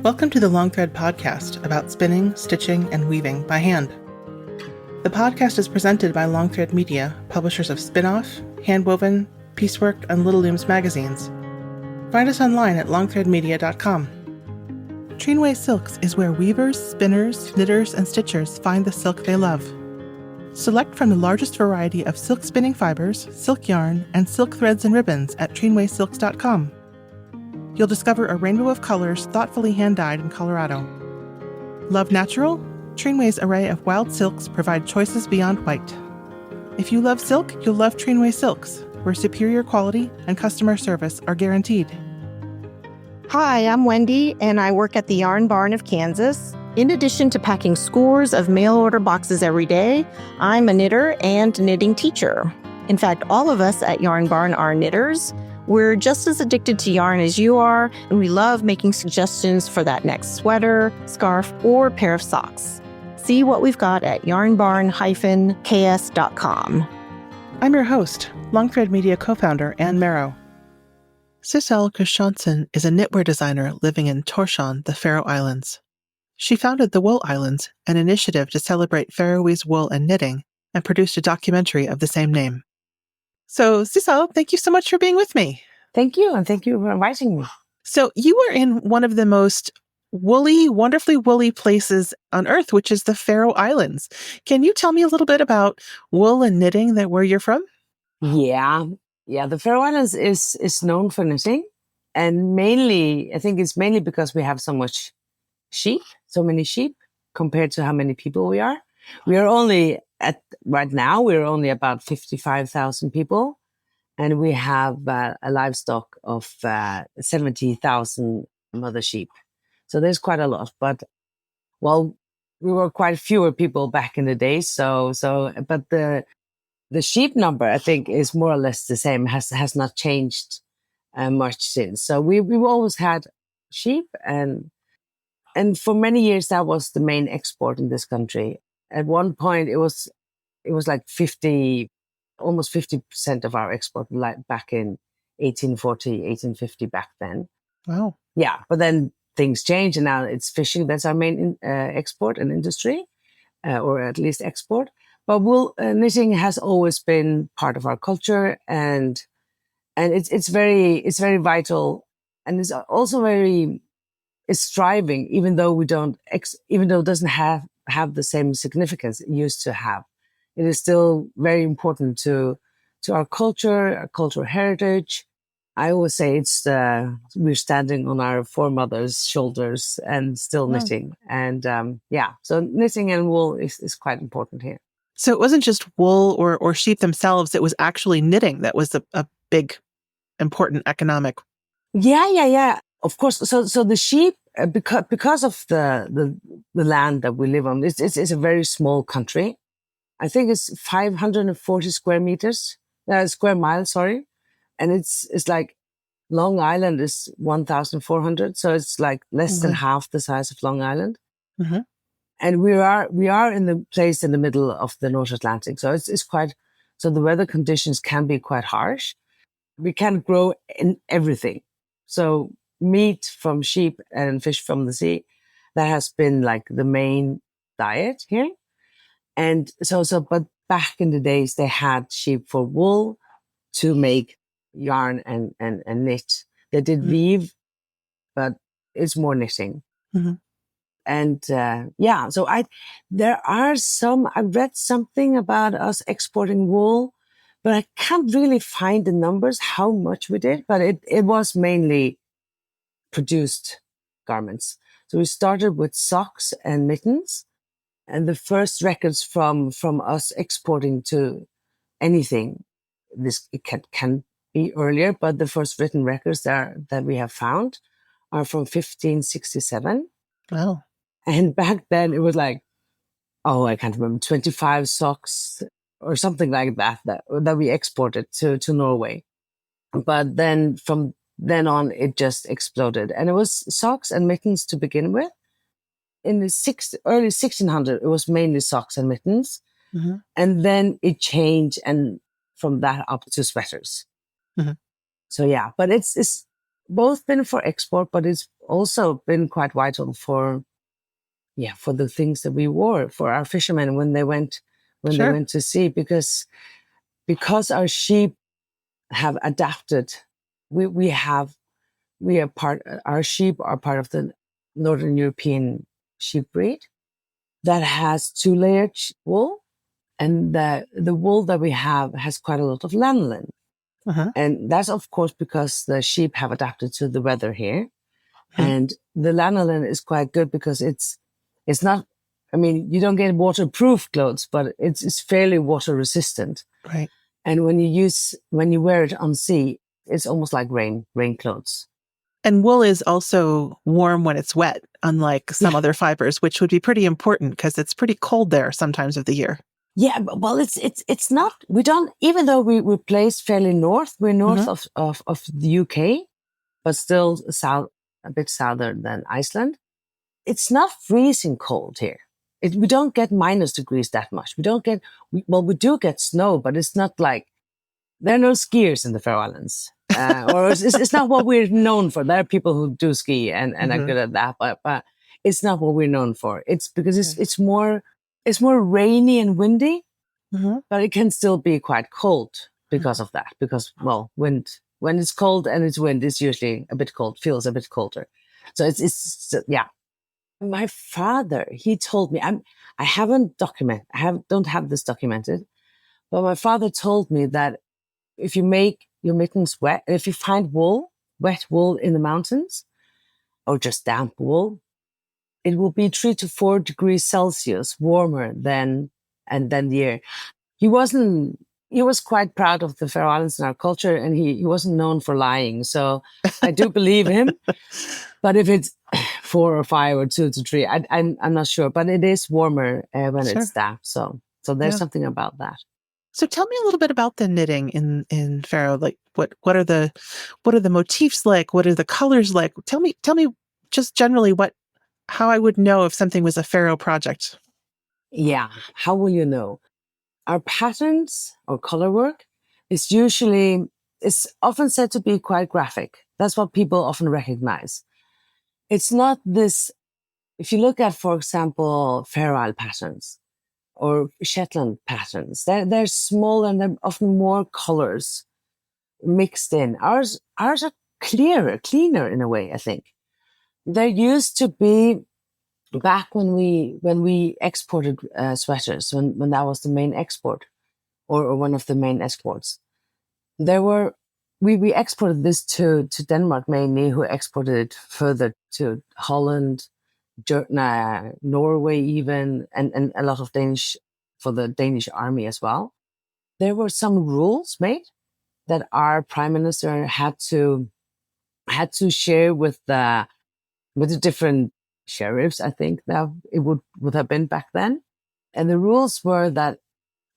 Welcome to the Long Thread podcast about spinning, stitching, and weaving by hand. The podcast is presented by Long Thread Media, publishers of Spin-Off, Handwoven, Piecework, and Little Looms magazines. Find us online at longthreadmedia.com. Trinway Silks is where weavers, spinners, knitters, and stitchers find the silk they love. Select from the largest variety of silk spinning fibers, silk yarn, and silk threads and ribbons at trinwaysilks.com. You'll discover a rainbow of colors thoughtfully hand-dyed in Colorado. Love natural? Trinway's array of wild silks provide choices beyond white. If you love silk, you'll love Trinway Silks, where superior quality and customer service are guaranteed. Hi, I'm Wendy, and I work at the Yarn Barn of Kansas. In addition to packing scores of mail order boxes every day, I'm a knitter and knitting teacher. In fact, all of us at Yarn Barn are knitters. We're just as addicted to yarn as you are, and we love making suggestions for that next sweater, scarf, or pair of socks. See what we've got at yarnbarn-ks.com. I'm your host, Long Thread Media co-founder Anne Marrow. Sissal Kristiansen is a knitwear designer living in Tórshavn, the Faroe Islands. She founded the Wool Islands, an initiative to celebrate Faroese wool and knitting, and produced a documentary of the same name. So, Sissal, thank you so much for being with me. Thank you, and thank you for inviting me. So, you are in one of the most woolly, wonderfully woolly places on Earth, which is the Faroe Islands. Can you tell me a little bit about wool and knitting, where you're from? Yeah. The Faroe Islands is known for knitting, and I think it's mainly because we have so many sheep compared to how many people we are. We are only right now, we're only about 55,000 people, and we have a livestock of 70,000 mother sheep. So there's quite a lot, but we were quite fewer people back in the day. But the sheep number, I think, is more or less the same, has not changed much since. So we've always had sheep, and for many years that was the main export in this country. At one point, it was like almost 50% of our export, like back in 1840, 1850 back then. Wow. Yeah, but then things changed, and now it's fishing. That's our main export and industry, or at least export. But wool knitting has always been part of our culture, and it's very vital, and it's also it's thriving, even though it doesn't have the same significance it used to have. It is still very important to our culture, our cultural heritage. I always say we're standing on our foremothers' shoulders and still knitting. And so knitting and wool is quite important here. So it wasn't just wool or sheep themselves, it was actually knitting that was a big, important economic. Yeah. Of course. So the sheep, because of the land that we live on, it's a very small country. I think it's 540 square miles, sorry. And it's like Long Island is 1,400. So it's like less than half the size of Long Island. Mm-hmm. And we are in the place in the middle of the North Atlantic. So it's quite, so the weather conditions can be quite harsh. We can grow in everything. So meat from sheep and fish from the sea, that has been like the main diet here. And but back in the days, they had sheep for wool to make yarn and knit. They did weave, but it's more knitting. Mm-hmm. And I read something about us exporting wool, but I can't really find the numbers, how much we did, but it was mainly produced garments. So we started with socks and mittens, and the first records from us exporting to anything, it can be earlier, but the first written records that we have found are from 1567. Wow. And back then it was like, I can't remember, 25 socks or something like that we exported to Norway. But then from then on, it just exploded. And it was socks and mittens to begin with. In the early 1600s, it was mainly socks and mittens. Mm-hmm. And then it changed, and from that up to sweaters. Mm-hmm. So yeah, but both been for export, but it's also been quite vital for the things that we wore for our fishermen when they went to sea, because our sheep have adapted. Our sheep are part of the Northern European sheep breed that has 2-layered wool, and the wool that we have has quite a lot of lanolin. Uh-huh. And that's, of course, because the sheep have adapted to the weather here. And the lanolin is quite good because it's not, I mean, you don't get waterproof clothes, but it's fairly water resistant. Right. And when you wear it on sea, it's almost like rain clothes. And wool is also warm when it's wet, unlike some other fibers, which would be pretty important because it's pretty cold there sometimes of the year. Yeah, well, it's not. We don't, even though we're placed fairly north. We're north of the UK, but still a bit southern than Iceland. It's not freezing cold here. We don't get -degrees that much. We do get snow, but it's not like, there are no skiers in the Faroe Islands. Or it's not what we're known for. There are people who do ski and are good at that, but it's not what we're known for. It's because it's more rainy and windy, but it can still be quite cold because of that. Because, well, wind, when it's cold and it's wind, it's usually a bit cold, feels a bit colder. So yeah. My father, he told me, don't have this documented, but my father told me that if you make your mittens wet, if you find wet wool in the mountains, or just damp wool, it will be 3 to 4 degrees Celsius warmer than the air. He was quite proud of the Faroe Islands and our culture, and he wasn't known for lying. So I do believe him. But if it's 4 or 5 or 2 to 3, I'm not sure. But it is warmer when it's damp. So there's something about that. So tell me a little bit about the knitting in Faroe. Like what are the motifs like? What are the colors like? Tell me just generally how I would know if something was a Faroe project. Yeah, how will you know? Our patterns or color work is often said to be quite graphic. That's what people often recognize. It's not this. If you look at, for example, Faroe Isle patterns or Shetland patterns, they're small and they're often more colors mixed in. Ours are cleaner in a way, I think. There used to be, back when we exported sweaters, when that was the main export or one of the main exports, we exported this to Denmark mainly, who exported it further to Holland, Norway even, and a lot of Danish, for the Danish army as well. There were some rules made that our prime minister had to share with the different sheriffs, I think that it would have been back then. And the rules were that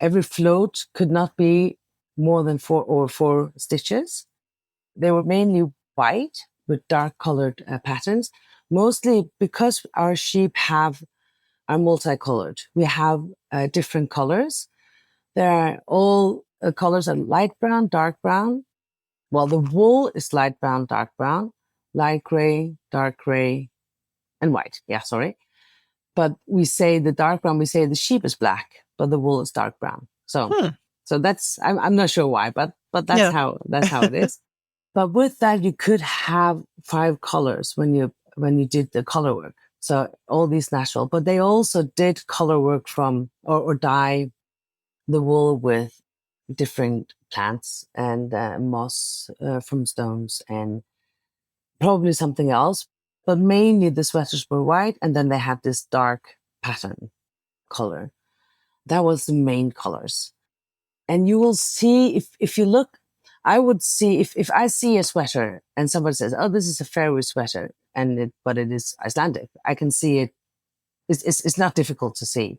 every float could not be more than 4 stitches. They were mainly white with dark colored patterns, mostly because our sheep are multicolored. We have different colors. There are all colors are light brown, dark brown. Well, the wool is light brown, dark brown, light gray, dark gray, and white. Yeah, sorry. But we say the dark brown, we say the sheep is black, but the wool is dark brown. So that's, I'm not sure why, but that's how it is. But with that, you could have 5 colors when you did the color work. So all these natural, but they also did color work from or dye the wool with different plants and moss from stones and probably something else. But mainly the sweaters were white, and then they had this dark pattern color. That was the main colors. And you will see, if you look, I would see, if I see a sweater and somebody says, oh, this is a Faroese sweater, but it is Icelandic, I can see it. It's not difficult to see.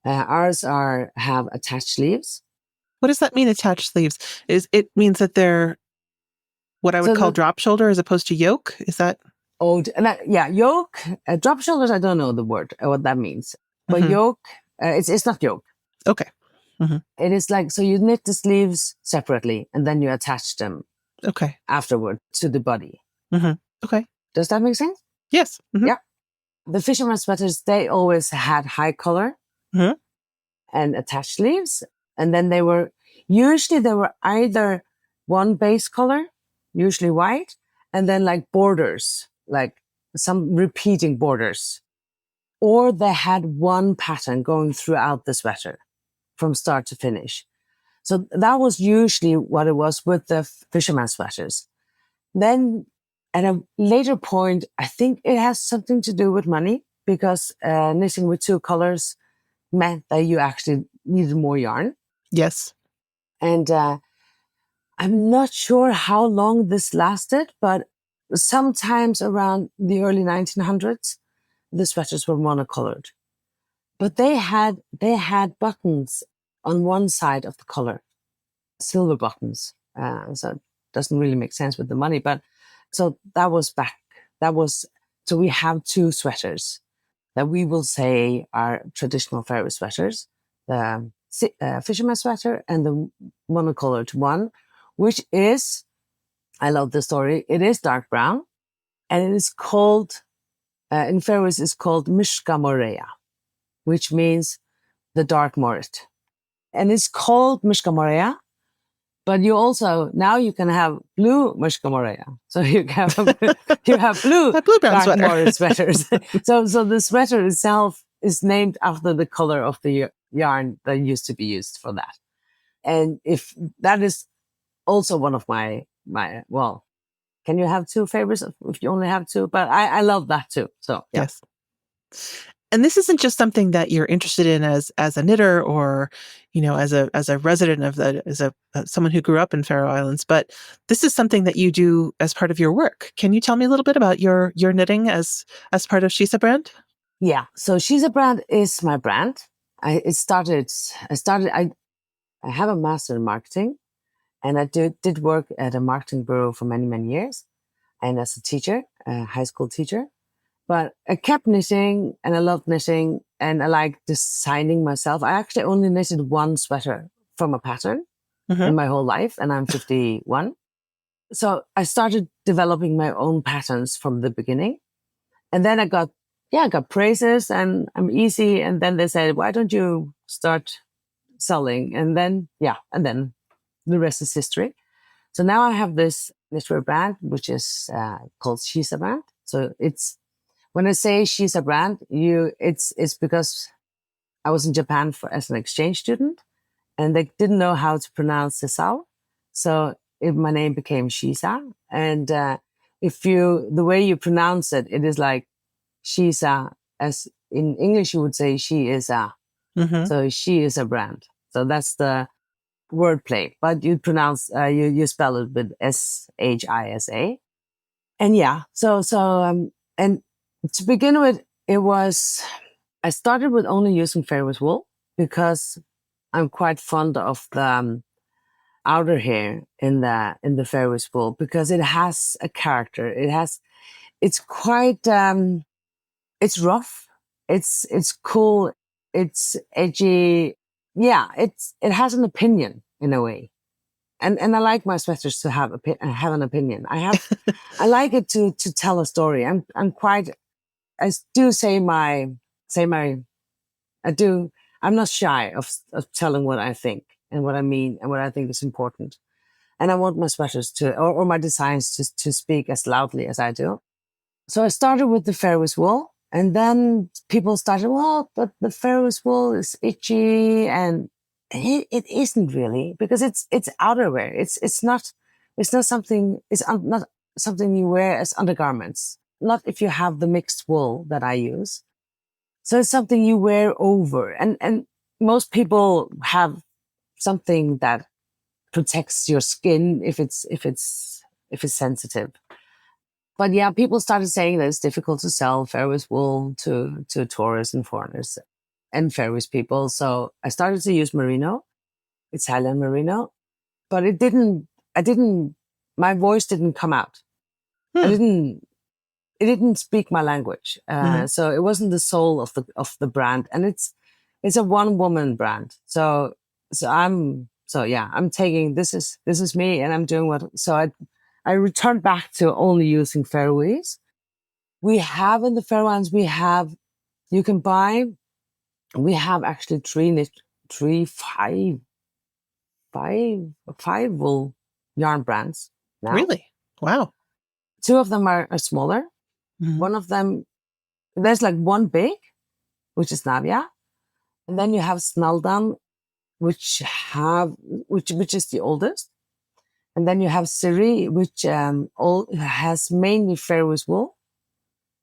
Ours have attached sleeves. What does that mean, attached sleeves? It means that they're what I would call drop shoulder as opposed to yoke? Is that? Yoke. Drop shoulders, I don't know the word, what that means. But yoke, it's not yoke. Okay. It is like, so you knit the sleeves separately and then you attach them afterward to the body. Mm-hmm. Okay. Does that make sense? Yes. Mm-hmm. Yeah. The fisherman sweaters, they always had high collar Mm-hmm. and attached sleeves. And then they were either one base color, usually white, and then like borders, like some repeating borders. Or they had one pattern going throughout the sweater from start to finish. So that was usually what it was with the fisherman sweaters. Then at a later point, I think it has something to do with money because knitting with two colors meant that you actually needed more yarn. Yes. And I'm not sure how long this lasted, but sometimes around the early 1900s, the sweaters were monocolored. But they had buttons on one side of the collar, silver buttons. So it doesn't really make sense with the money, but so that was back. So we have two sweaters that we will say are traditional Faroe sweaters, the fisherman sweater and the monocolored one, which is, I love the story, it is dark brown and it is called, in Faroese, it's called Mishkamorea, which means the dark moret. And it's called Mishkamorea, but now you can have blue Mishkamorea. So you have blue A blue brown dark sweater. moret sweaters. so the sweater itself is named after the color of the yarn that used to be used for that. And if that is also one of my well, can you have two favorites if you only have two? But I love that too. So yeah. Yes. And this isn't just something that you're interested in as a knitter or, as a resident of someone who grew up in Faroe Islands, but this is something that you do as part of your work. Can you tell me a little bit about your knitting as part of Shisa Brand? Yeah. So Shisa Brand is my brand. I have a master in marketing and I did work at a marketing bureau for many, many years and as a teacher, a high school teacher. But I kept knitting and I loved knitting and I like designing myself. I actually only knitted one sweater from a pattern in my whole life and I'm 51. So I started developing my own patterns from the beginning. And then I got praises and I'm easy. And then they said, why don't you start selling? And then the rest is history. So now I have this knitwear brand, which is called Shisa Brand. So when I say Shisa Brand, it's because I was in Japan as an exchange student and they didn't know how to pronounce Sissal. So my name became Shisa. And the way you pronounce it, it is like Shisa, as in English, you would say she is a. Mm-hmm. So she is a brand. So that's the wordplay, but you pronounce, you spell it with Shisa. And yeah, and to begin with, I started with only using Faroese wool because I'm quite fond of the outer hair in the Faroese wool because it has a character. It's quite, it's rough. It's cool. It's edgy. Yeah, it has an opinion in a way. And I like my sweaters to have an opinion. I like it to tell a story. I'm not shy of telling what I think and what I mean and what I think is important. And I want my sweaters or my designs to speak as loudly as I do. So I started with the Faroese wool and then people started, well, but the Faroese wool is itchy and it isn't really because it's outerwear. It's not something you wear as undergarments. Not if you have the mixed wool that I use. So it's something you wear over. And most people have something that protects your skin if it's sensitive. But yeah, people started saying that it's difficult to sell Faroese wool to tourists and foreigners and Faroese people. So I started to use merino, Italian merino, but my voice didn't come out. It didn't speak my language. So it wasn't the soul of the brand. And it's a one woman brand. I'm taking, this is me and I'm doing I returned back to only using Faroese. We have in the Faroe Islands, you can buy, we have actually five wool yarn brands now. Really? Wow. Two of them are smaller. Mhm. One of them, there's like one big, which is Navia. And then you have Snaldan, which is the oldest. And then you have Siri, which has mainly Faroese wool,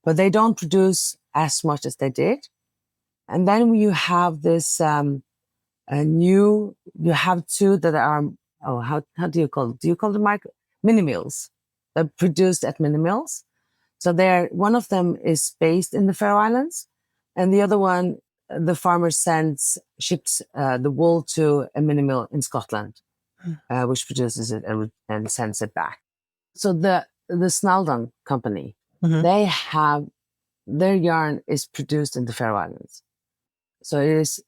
but they don't produce as much as they did. And then you have this you have two that are, how do you call it? Do you call them mini mills? They're produced at mini mills. So one of them is based in the Faroe Islands, and the other one, the farmer ships the wool to a mini mill in Scotland, which produces it and sends it back. So the Snaldan company, they have, their yarn is produced in the Faroe Islands. So it is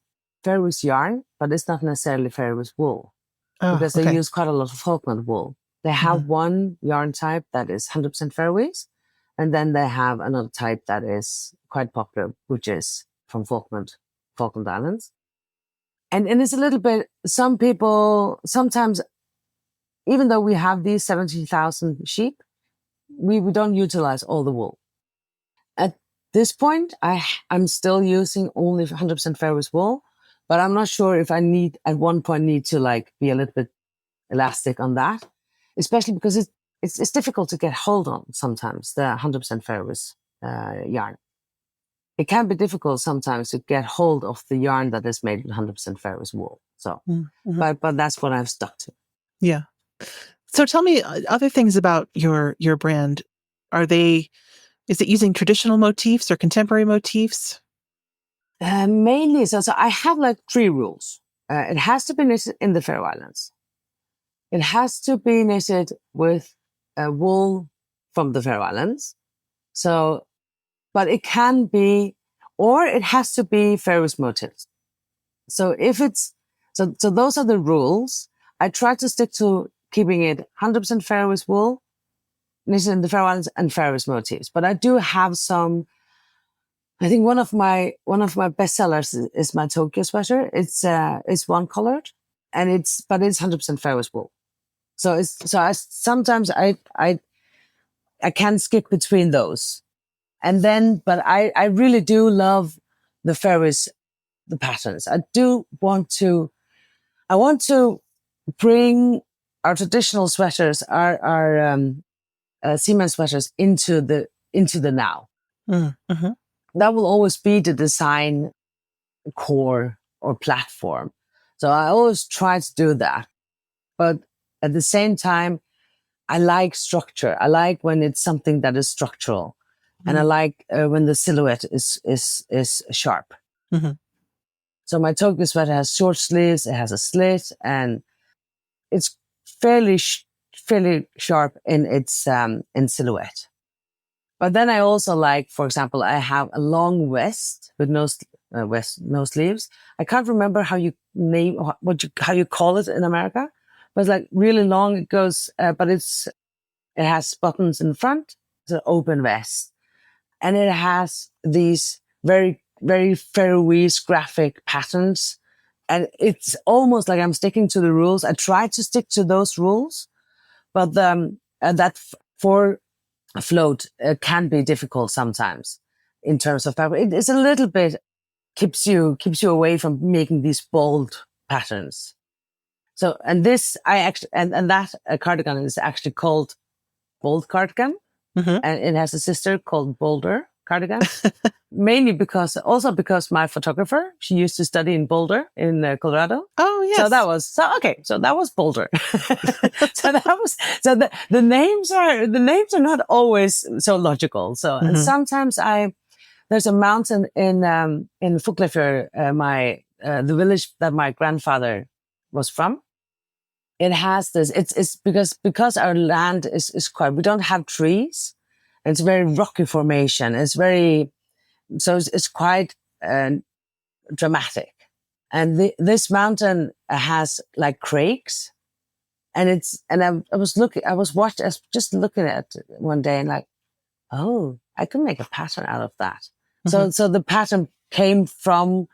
Faroese yarn, but it's not necessarily Faroese wool, because they use quite a lot of Falkland wool. They have one yarn type that is 100% Faroese, and then they have another type that is quite popular, which is from Falkland Islands. And it's a little bit, some people, sometimes, even though we have these 70,000 sheep, we don't utilize all the wool. At this point, I'm still using only 100% Faroese wool, but I'm not sure if I at one point need to like be a little bit elastic on that, especially because it's difficult to get hold on sometimes, the 100% Faroese yarn. It can be difficult sometimes to get hold of the yarn that is made with 100% Faroese wool. So, but that's what I've stuck to. Yeah. So tell me other things about your brand. Is it using traditional motifs or contemporary motifs? Mainly, so I have like 3 rules. It has to be knitted in the Faroe Islands. It has to be knitted with wool from the Faroe Islands. So, but it can be, or it has to be Faroese motifs. So so those are the rules. I try to stick to keeping it 100% Faroese wool, knitted in the Faroe Islands, and Faroese motifs. But I do have some. I think one of my best sellers is my Tokyo sweater. It's one colored, and it's 100% Faroese wool. So sometimes I can skip between those, and then but I really do love the Faroese, the patterns. I want to bring our traditional sweaters, our seaman sweaters into the now. Mm-hmm. That will always be the design core or platform. So I always try to do that. But at the same time, I like structure. I like when it's something that is structural. And I like when the silhouette is sharp. Mm-hmm. So my Tokyo sweater has short sleeves, it has a slit, and it's fairly sharp in its in silhouette. But then I also like, for example, I have a long vest with no sleeves. I can't remember how you call it in America, but it's like really long. It goes, but it has buttons in front. It's an open vest, and it has these very, very Faroese graphic patterns. And it's almost like I'm sticking to the rules. I try to stick to those rules, but for a float can be difficult sometimes in terms of fabric. It's a little bit keeps you away from making these bold patterns. So, and this that cardigan is actually called Bold Cardigan, and it has a sister called Boulder Cardigan. Mainly because my photographer, she used to study in Boulder in Colorado. Oh, yes. So that was Boulder. The names are not always so logical. So, and sometimes there's a mountain in Fuglafjord, the village that my grandfather was from. It has this, it's because our land is quite, we don't have trees. It's very rocky formation. So it's quite dramatic. And this mountain has like craigs. I was just looking at it one day and like, oh, I could make a pattern out of that. So the pattern came from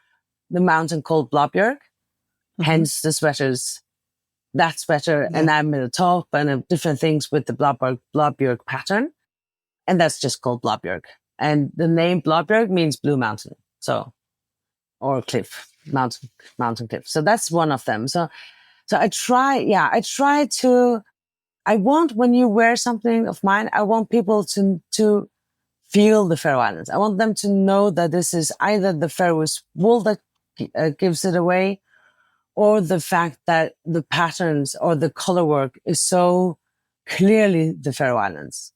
the mountain called Blåbjörg, hence the sweaters, that sweater, and I made a top and different things with the Blåbjörg pattern. And that's just called Blåbjörg. And the name Blåbjörg means blue mountain. So, or cliff, mountain cliff. So that's one of them. So I want, when you wear something of mine, I want people to feel the Faroe Islands. I want them to know that this is either the Faroese wool that gives it away, or the fact that the patterns or the color work is so clearly the Faroe Islands.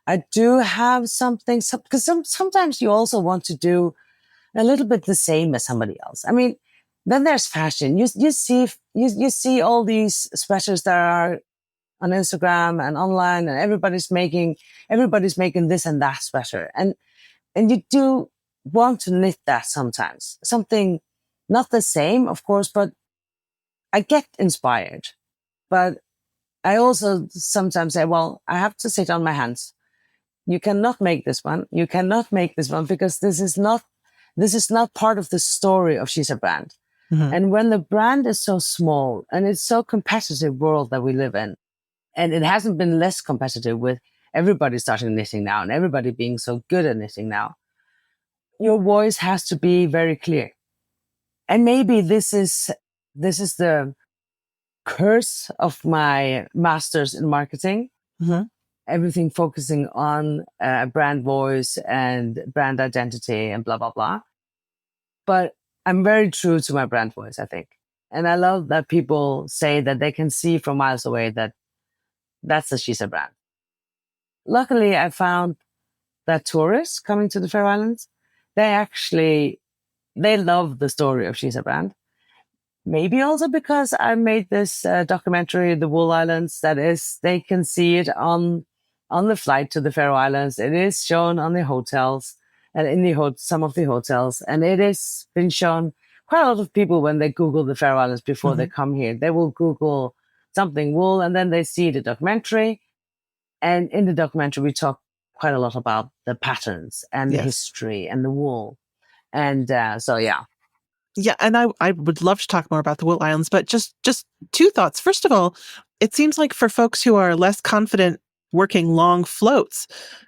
I do have something, because sometimes you also want to do a little bit the same as somebody else. I mean, then there's fashion. You see all these sweaters that are on Instagram and online, and everybody's making this and that sweater. And you do want to knit that sometimes. Something not the same, of course, but I get inspired. But I also sometimes say, well, I have to sit on my hands. You cannot make this one. You cannot make this one, because this is not part of the story of Shisa Brand. And when the brand is so small and it's so competitive world that we live in, and it hasn't been less competitive with everybody starting knitting now and everybody being so good at knitting now, your voice has to be very clear. And maybe this is the curse of my master's in marketing. Everything focusing on brand voice and brand identity and blah, blah, blah. But I'm very true to my brand voice, I think. And I love that people say that they can see from miles away that that's the Shisa Brand. Luckily, I found that tourists coming to the Faroe Islands, they love the story of Shisa Brand. Maybe also because I made this documentary, The Wool Islands, that is, they can see it on the flight to the Faroe Islands. It is shown on the hotels and in some of the hotels. And it has been shown quite a lot of people when they Google the Faroe Islands before they come here. They will Google something wool and then they see the documentary. And in the documentary, we talk quite a lot about the patterns and the history and the wool. And so, yeah. Yeah, and I would love to talk more about the Wool Islands, but just two thoughts. First of all, it seems like for folks who are less confident working long floats,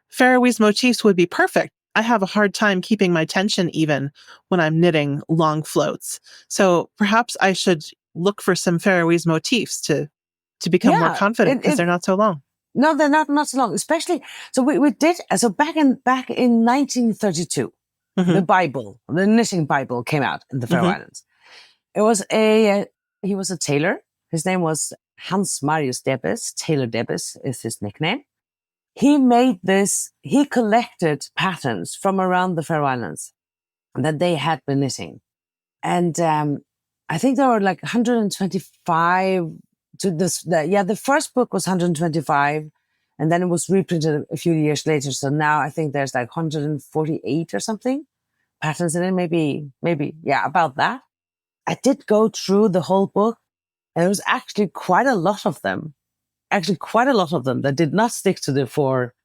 Faroese motifs would be perfect. I have a hard time keeping my tension even when I'm knitting long floats. So perhaps I should look for some Faroese motifs to become more confident, because they're not so long. No, they're not so long. Especially, so we did, so back in 1932, the knitting Bible came out in the Faroe Islands. It was he was a tailor. His name was Hans Marius Debes. Tailor Debes is his nickname. He collected patterns from around the Faroe Islands that they had been knitting. And I think there were like 125 to this. The first book was 125, and then it was reprinted a few years later. So now I think there's like 148 or something patterns in it, maybe, about that. I did go through the whole book, and there was actually quite a lot of them that did not stick to the four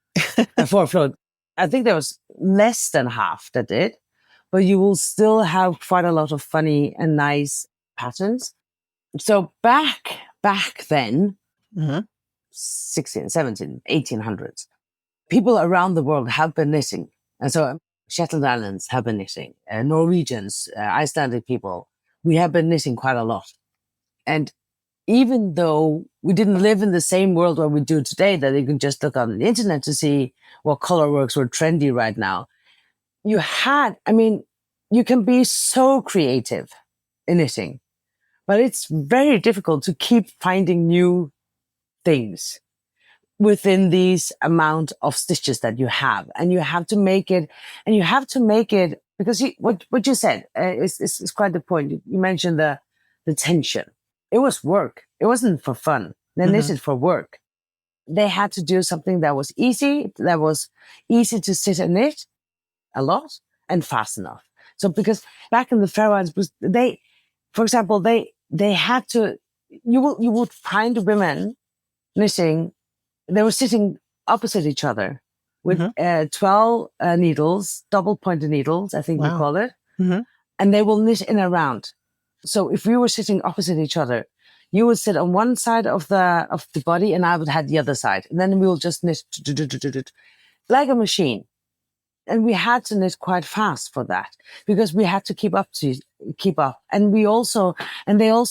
float. I think there was less than half that did, but you will still have quite a lot of funny and nice patterns. So back then, 16, 17, 1800s, people around the world have been knitting. And so Shetland Islands have been knitting, Norwegians, Icelandic people, we have been knitting quite a lot. And even though we didn't live in the same world where we do today, that you can just look on the internet to see what color works were trendy right now, you can be so creative in knitting, but it's very difficult to keep finding new things within these amount of stitches that you have. And you have to make it, because what you said is quite the point. You mentioned the tension. It was work. It wasn't for fun. They knitted for work. They had to do something that was easy to sit and knit a lot and fast enough. So because back in the Faroe Islands, for example, they had to you would find women knitting. They were sitting opposite each other with 12 needles, double pointed needles, I think you Wow. call it. Mm-hmm. And they will knit in a round. So if we were sitting opposite each other, you would sit on one side of the body and I would have the other side. And then we will just knit like a machine. And we had to knit quite fast for that because we had to keep up. And they also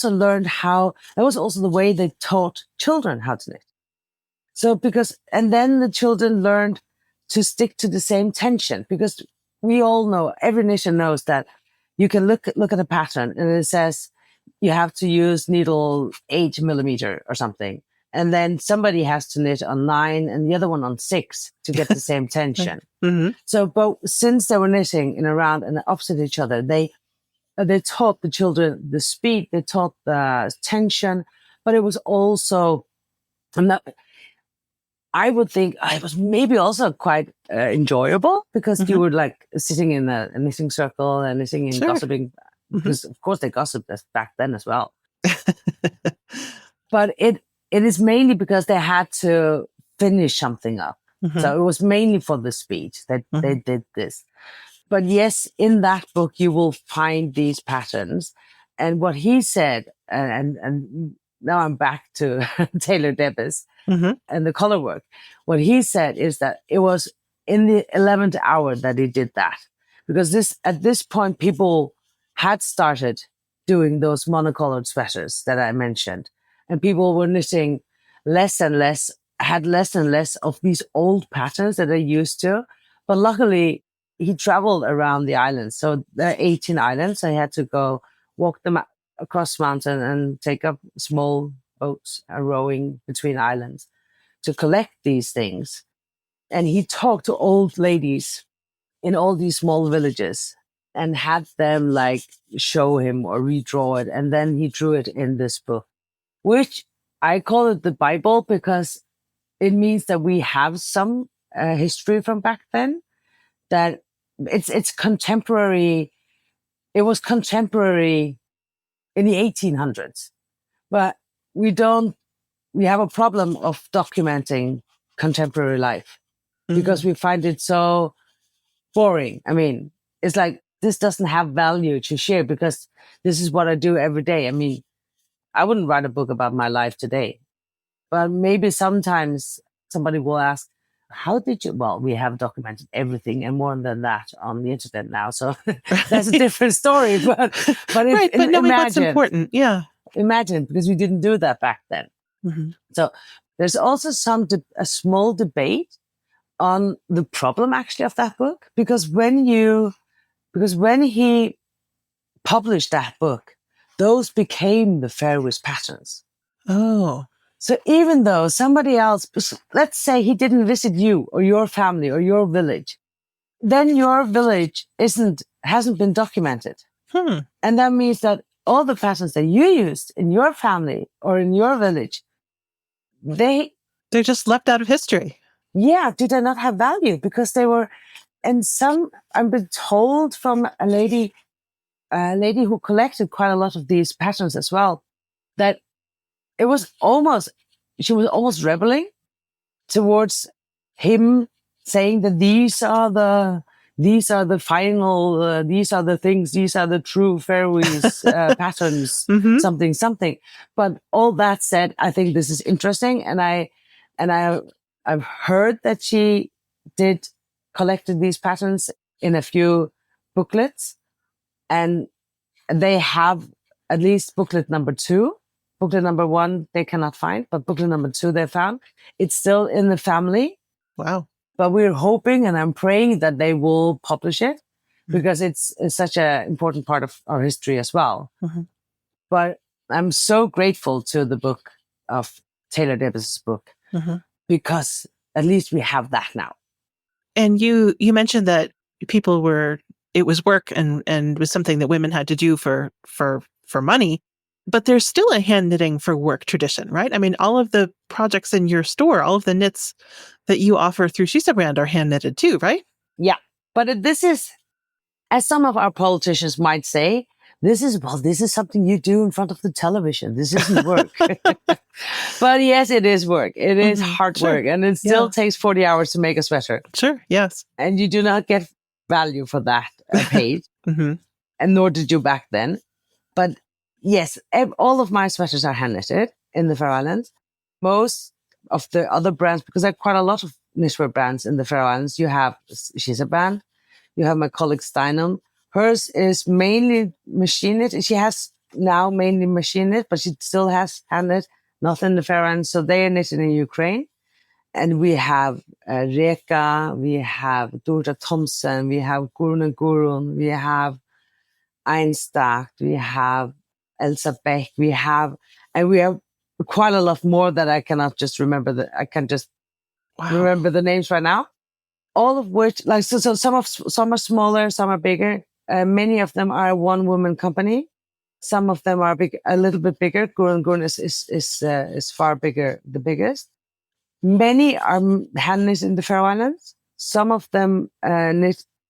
learned how, that was also the way they taught children how to knit. So and then the children learned to stick to the same tension, because we all know, every knitter knows that you can look at a pattern and it says you have to use needle 8 millimeter or something. And then somebody has to knit on 9 and the other one on 6 to get the same tension. Mm-hmm. So, but since they were knitting in a round and opposite each other, they taught the children the speed, they taught the tension, but it was also, I would think it was maybe also quite enjoyable, because you were like sitting in a knitting circle and knitting and gossiping, because of course they gossiped back then as well. But it is mainly because they had to finish something up. So it was mainly for the speed that they did this. But yes, in that book, you will find these patterns. And what he said, and now I'm back to Taylor Debbis and the color work. What he said is that it was in the 11th hour that he did that. Because at this point, people had started doing those monocolored sweaters that I mentioned. And people were knitting less and less, had less and less of these old patterns that they used to. But luckily, he traveled around the islands. So there are 18 islands. So he had to go walk them across mountain and take up small boats rowing between islands to collect these things. And he talked to old ladies in all these small villages and had them like show him or redraw it. And then he drew it in this book, which I call it the Bible, because it means that we have some history from back then, that it's contemporary. It was contemporary in the 1800s, but we have a problem of documenting contemporary life because we find it so boring. I mean, it's like, this doesn't have value to share because this is what I do every day. I mean, I wouldn't write a book about my life today, but maybe sometimes somebody will ask, how did you? Well, we have documented everything and more than that on the internet now. So that's a different story. But right, but knowing what's important. Yeah. Imagine, because we didn't do that back then. So there's also a small debate on the problem actually of that book, because when he published that book, those became the Faroese patterns. Oh. So even though somebody else, let's say he didn't visit you or your family or your village, then your village hasn't been documented. And that means that all the patterns that you used in your family or in your village, they're just left out of history. Yeah, did they not have value? Because they were, and I've been told from a lady who collected quite a lot of these patterns as well, that she was almost rebelling towards him, saying that these are the final, these are the things, these are the true Faroese patterns, something. But all that said, I think this is interesting, and I've heard that she collected these patterns in a few booklets, and they have at least booklet number 2. Booklet number 1, they cannot find, but booklet number 2, they found. It's still in the family. Wow. But we're hoping and I'm praying that they will publish it because it's such an important part of our history as well. But I'm so grateful to the book of Taylor Debbis' book because at least we have that now. And you mentioned that it was work and was something that women had to do for money. But there's still a hand knitting for work tradition, right? I mean, all of the projects in your store, all of the knits that you offer through Shisa Brand are hand knitted too, right? Yeah. But this is, as some of our politicians might say, this is something you do in front of the television. This isn't work. But yes, it is work. It is hard work. And it still takes 40 hours to make a sweater. Sure, yes. And you do not get value for that paid. And nor did you back then. But yes, all of my sweaters are hand knitted in the Faroe Islands. Most of the other brands, because there are quite a lot of knitwear brands in the Faroe Islands. You have Shisa Brand. You have my colleague Steinum. Hers is mainly machine knit. She has now mainly machine knit, but she still has hand knit, not in the Faroe Islands. So they are knitted in Ukraine. And we have Reka, we have Dorta Thompson, we have Gurun and Gurun, we have Einstakt, we have Elsa Beck, we have quite a lot more that I cannot just remember. I can just remember the names right now. All of which, like, so some are smaller, some are bigger. Many of them are a one-woman company. Some of them are a little bit bigger. Gurun is far bigger, the biggest. Many are hand knit in the Faroe Islands. Some of them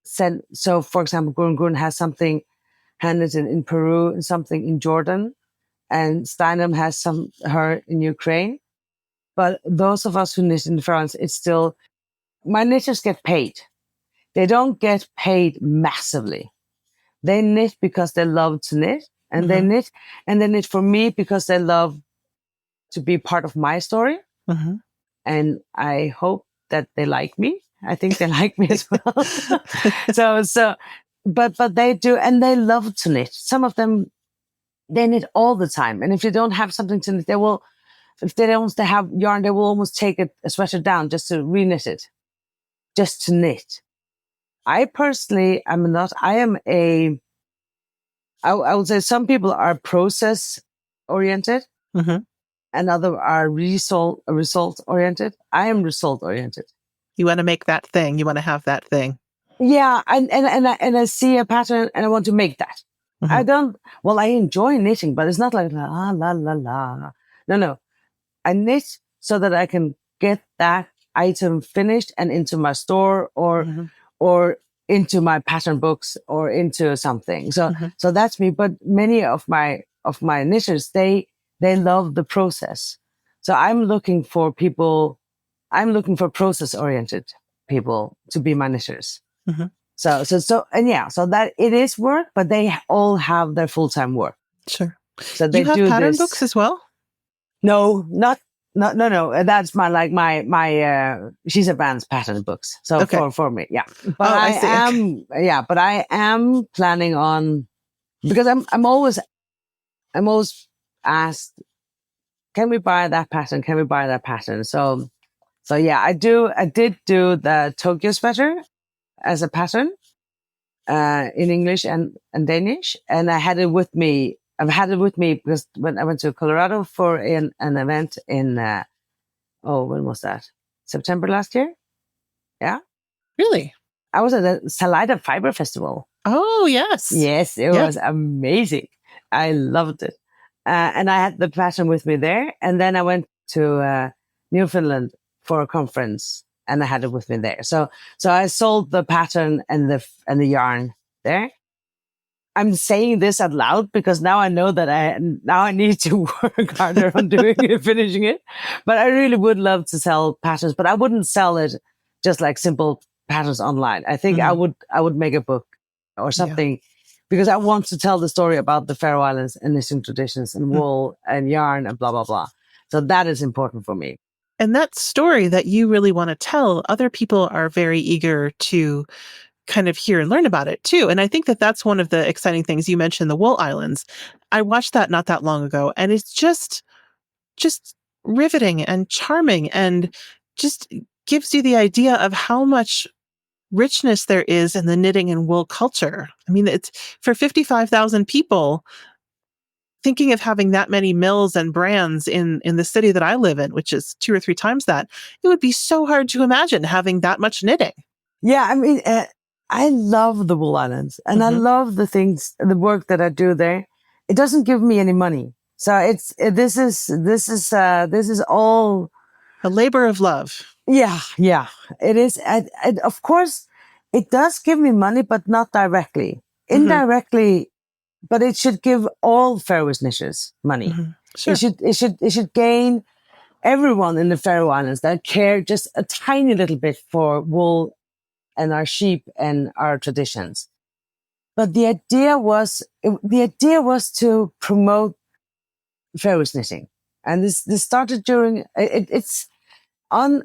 so, for example, Gurun has something hand knit in Peru and something in Jordan. And Steinum has her in Ukraine. But those of us who knit in France, it's still, my knitters get paid. They don't get paid massively. They knit because they love to knit, and they knit for me because they love to be part of my story. And I hope that they like me. I think they like me as well. But they do, and they love to knit. Some of them, they knit all the time. And if they don't have something to knit, if they don't have yarn, they will almost take a sweater down just to re-knit it, just to knit. I personally am not. I would say some people are process oriented and others are result oriented. I am result oriented. You want to make that thing. You want to have that thing. Yeah. And I see a pattern and I want to make that. I enjoy knitting, but it's not like la, la, la, la. No. I knit so that I can get that item finished and into my store or into my pattern books or into something. So that's me. But many of my knitters, they love the process. So I'm looking for process oriented people to be my knitters. So that it is work, but they all have their full-time work. Sure. So they you have do pattern this. books as well? No. That's my Shisa Brand's pattern books. So for me, yeah. But I am planning on, because I'm always asked, can we buy that pattern? Can we buy that pattern? So yeah, I did do the Tokyo sweater as a pattern in English and Danish, and I had it with me. I've had it with me because when I went to Colorado for an event in, when was that? September last year? Yeah. Really? I was at the Salida Fiber Festival. Oh, yes. Yes, it was amazing. I loved it. And I had the pattern with me there. And then I went to Newfoundland for a conference and I had it with me there. So I sold the pattern and the yarn there. I'm saying this out loud because now I know that I need to work harder on doing it, finishing it. But I really would love to sell patterns, but I wouldn't sell it just like simple patterns online. I think I would make a book or something because I want to tell the story about the Faroe Islands and knitting traditions and wool and yarn and blah, blah, blah. So that is important for me. And that story that you really want to tell, other people are very eager to kind of hear and learn about it too. And I think that that's one of the exciting things. You mentioned the Wool Islands. I watched that not that long ago, and it's just riveting and charming and just gives you the idea of how much richness there is in the knitting and wool culture. I mean, it's for 55,000 people, thinking of having that many mills and brands in the city that I live in, which is 2 or 3 times that, it would be so hard to imagine having that much knitting. Yeah, I mean, I love the Wool Islands and I love the work that I do there. It doesn't give me any money. So this is all a labor of love. Yeah, it is. Of course, it does give me money, but not directly. Indirectly, but it should give all Faroese knitters money. Mm-hmm. Sure. It should gain everyone in the Faroe Islands that care just a tiny little bit for wool and our sheep and our traditions. But the idea was to promote Faroese knitting. And this started during, it's on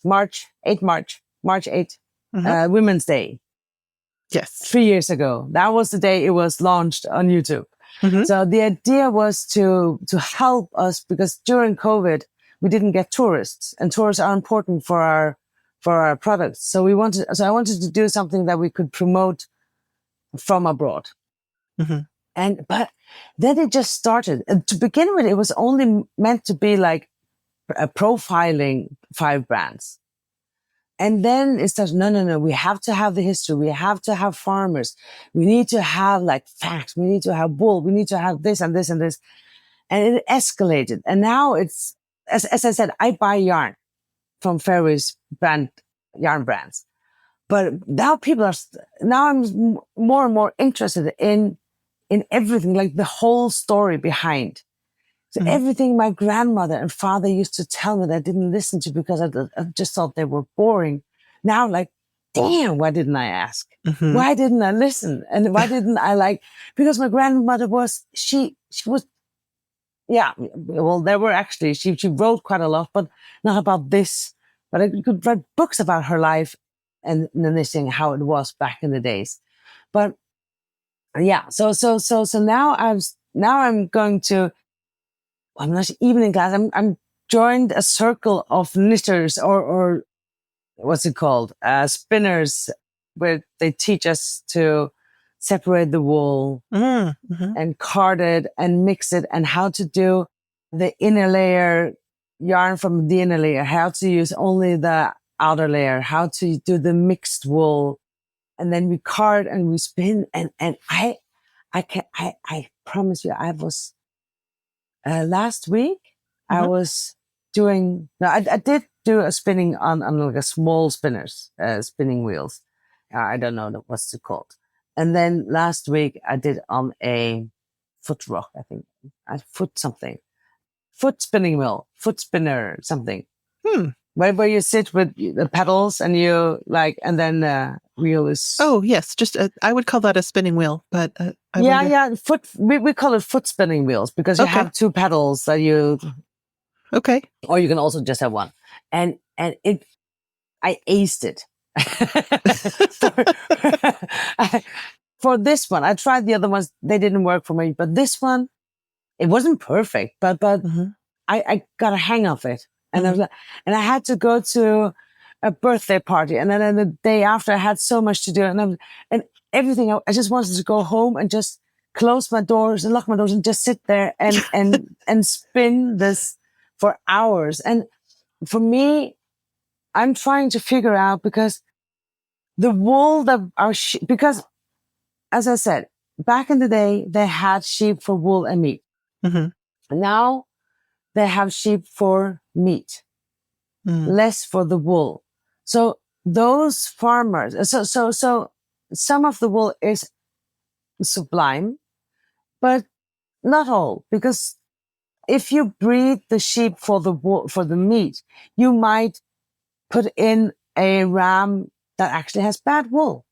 March 8th, Mm-hmm. Women's Day, Yes. 3 years ago. That was the day it was launched on YouTube. Mm-hmm. So the idea was to help us, because during COVID, we didn't get tourists, and tourists are important for our products. So I wanted to do something that we could promote from abroad. Mm-hmm. But then it just started. And to begin with, it was only meant to be like profiling 5 brands. And then it started, no, we have to have the history. We have to have farmers. We need to have like facts. We need to have wool. We need to have this and this and this. And it escalated. And now it's, as I said, I buy yarn from Faroese yarn brands. But now I'm more and more interested in everything, like the whole story behind. So everything my grandmother and father used to tell me that I didn't listen to because I just thought they were boring. Now, like, damn, why didn't I ask? Mm-hmm. Why didn't I listen? And why didn't I because my grandmother she was, yeah, well, there were actually, she wrote quite a lot, but not about this. But I could write books about her life and the knitting, how it was back in the days. But yeah, so now I'm going to, I'm not even in class. I'm joined a circle of knitters or what's it called? Spinners, where they teach us to separate the wool and card it and mix it, and how to do the inner layer yarn from the inner layer, how to use only the outer layer, how to do the mixed wool. And then we card and we spin. And I promise you, I was, last week, I was doing, no, I did do a spinning on like a small spinning wheels. I don't know what's it called. And then last week I did on a foot rock, I think. Foot spinning wheel, foot spinner, something. Where you sit with the pedals and you and then the wheel is. Oh yes, just I would call that a spinning wheel, but We call it foot spinning wheels because you have 2 pedals that you. Okay. Or you can also just have one, and I aced it. For this one, I tried the other ones; they didn't work for me. But this one, it wasn't perfect, but I got a hang of it. And I had to go to a birthday party, and then the day after, I had so much to do, and everything. I just wanted to go home and just close my doors and lock my doors and just sit there and spin this for hours. And for me, I'm trying to figure out, because the wool that because as I said, back in the day, they had sheep for wool and meat. Now they have sheep for meat, less for the wool. So those farmers, so some of the wool is sublime, but not all, because if you breed the sheep for the wool, for the meat, you might put in a ram that actually has bad wool,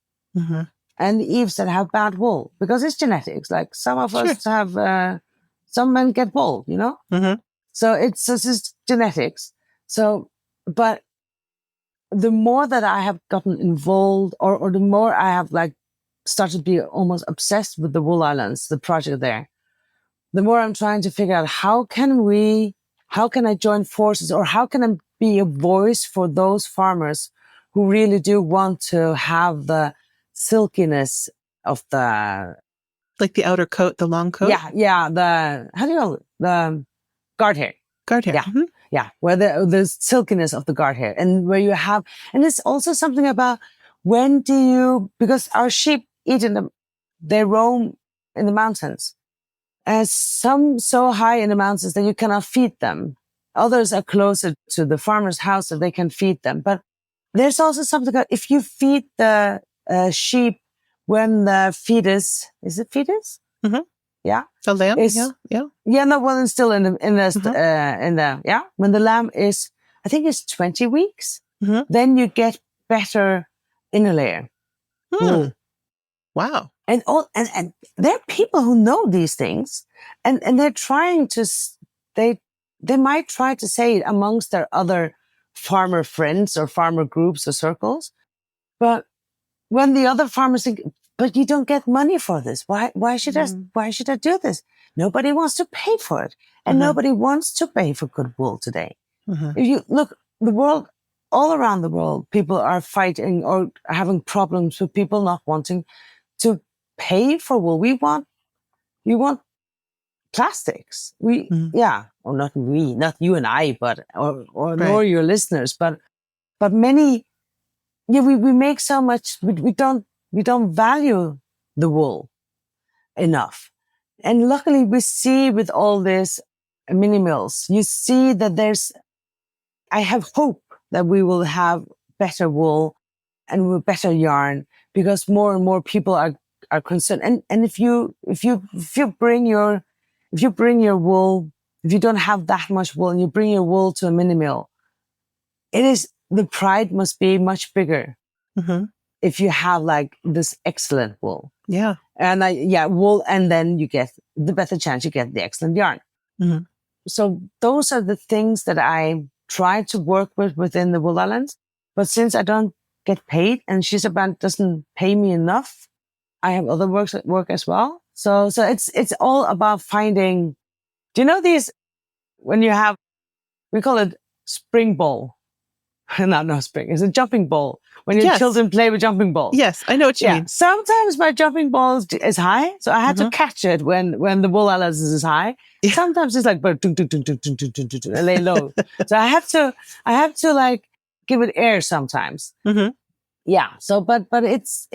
and ewes that have bad wool, because it's genetics. Like some of us have, some men get wool, So it's just genetics. So, but the more that I have gotten involved, or the more I have started to be almost obsessed with the Wool Islands, the project there, the more I'm trying to figure out how can I join forces, or how can I be a voice for those farmers who really do want to have the silkiness of the, like the outer coat, the long coat. Yeah. The, how do you call it? The guard hair. Guard hair. Yeah. Where the silkiness of the guard hair, and where you have, and it's also something about because our sheep they roam in the mountains. Some so high in the mountains that you cannot feed them. Others are closer to the farmer's house that they can feed them. But there's also something about, if you feed the sheep when the fetus, is it fetus? Mhm. Yeah. The lamb? Is, Yeah. no, well, it's still in the, when the lamb is, I think it's 20 weeks, Mhm. then you get better inner layer. Wool. Wow. And there are people who know these things, and they're trying to, they might try to say it amongst their other farmer friends or farmer groups or circles. But when the other farmers think, but you don't get money for this. Why should I do this? Nobody wants to pay for it. And nobody wants to pay for good wool today. If you look, the world, all around the world, people are fighting or having problems with people not wanting to pay for wool. We want plastics. Or not we, not you and I, but nor your listeners, but many. Yeah, we make so much. We don't value the wool enough, and luckily we see with all this mini mills, you see that I have hope that we will have better wool and better yarn, because more and more people are concerned. And if you bring your wool, if you don't have that much wool and you bring your wool to a mini mill, the pride must be much bigger. If you have like this excellent wool. Yeah. And wool, and then you get the better chance you get the excellent yarn. So those are the things that I try to work with within the Wool Islands. But since I don't get paid and Shisa Brand doesn't pay me enough, I have other work as well. So it's all about finding, do you know these, when you have, we call it spring ball. No, spring. It's a jumping ball. When your children play with jumping balls. Yes, I know what you mean. Sometimes my jumping ball is high, so I had to catch it when the Wool Islands is high. Yeah. Sometimes it's like, and lay low. So I have to like give it air sometimes. Yeah. So, but it's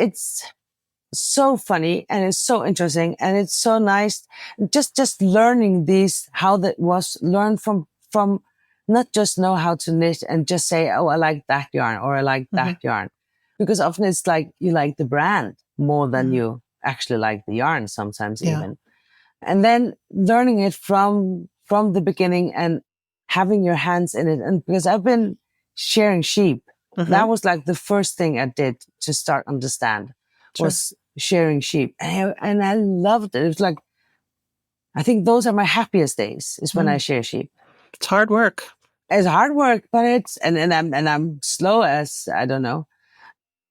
so funny and it's so interesting and it's so nice. Just learning these, how that was learned from not just know how to knit and just say, oh, I like that yarn or I like that yarn. Because often it's like you like the brand more than you actually like the yarn sometimes even. And then learning it from the beginning and having your hands in it. And because I've been sharing sheep, that was like the first thing I did to start understand was sharing sheep. And I loved it. It was like, I think those are my happiest days is when I share sheep. It's hard work. It's hard work, but it's, and I'm slow as, I don't know,